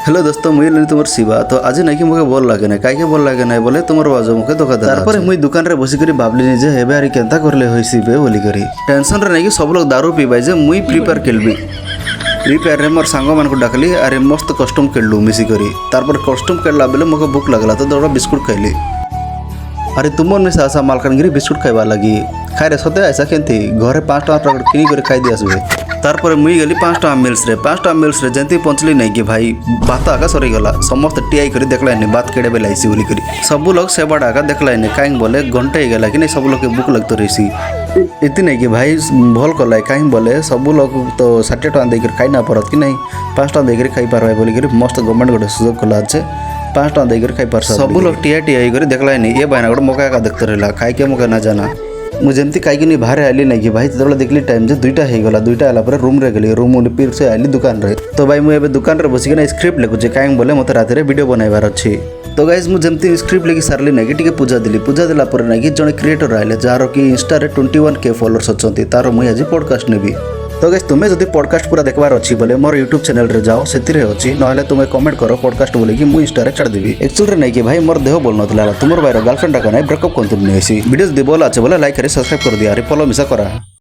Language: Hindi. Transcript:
हेलो दोस्तों मुझे लेनी तुम शिवा तो आज नहीं कि मुझे भल लगे ना कहीं भल लगे ना बोले तुम बाजू मुझे धोखा दे मुझे दुकान रे बसिक भावली जे हे बारी केन्ता करले होइसिबे बोली करी टेंशन रे नहीं कि सब लोग दारू पीबाई जे मुई फ्री फायर खेलबी फ्री फायर रे मोर सांग मान को डाकली अरे मस्त कस्टम खेललु मिसिकरी तारपर कस्टम खेलला बेले मुझे भूख लगला तो दौड़ा बिस्कुट खाइली अरे तुम मिसा आसा मालकानगिरी बिस्कुट खाइबा लगी खाए रे सते ऐसा केंती घरे 5 टका किनी कर खाई दि आसबे तारपर मुई गली 5 टका मिल्स रे जंती पहुंचली नहीं कि भाई भात आका सरी गला समस्त टीआई कर देखला नहीं बात केड़े बेला आईसी बोली करी सब लोग से बड़ा आका देखला नहीं काई बोले घंटे ही गला कि नहीं सब लोग के भूख लगतो रहीसी इति नहीं कि भाई भल कला काई बोले सब लोग तो 60 टका देकर खाई ना परत कि नहीं 5 टका देकर खाई पारबा बोली करी मस्त गवर्नमेंट गोटे सुयोग कला अच्छे 5 टका देकर खाई पार सब लोग टीआई कर देखला नहीं ये बहना गोटे मौका का देखते रहा खाई के मौका ना जाना मुझे एमती कहीं बाहर आइली नहीं कि भाई जो देखली टाइम जो 2टा हो गला 2टा आला रूम रे गली रूम फिर से आइली दुकान रे तो भाई मुझे दुकान रे बसिक स्क्रिप्ट लिखुचे कहीं बोले मत रात वीडियो बनवार अच्छी तो गाइज मुझे स्क्रिप्ट लिखी सारे ना कि पूजा देली पूजा देला ना कि जड़े क्रिएटर आए जार कि इंस्टा 21K फॉलोअर्स अच्छा तार मुझे आज पॉडकास्ट नेबी तो गाइज तुम्हें जब पॉडकास्ट पूरा देखबार अच्छी बोले मोर यूट्यूब चैनल रे जाओ से अच्छी ना तुम्हें कमेंट करो पॉडकास्ट बोले कि मुझे इंस्टा छाड़देवी एक्चुअली नहीं कि भाई मोर देह बोल ना तुम भाई गर्लफ्रेंड का ना ब्रेकअप कंटिन्यू वीडियो दी बोला अच्छे बोले लाइक कर सब्सक्राइब कर दिया फॉलो मिसा करा।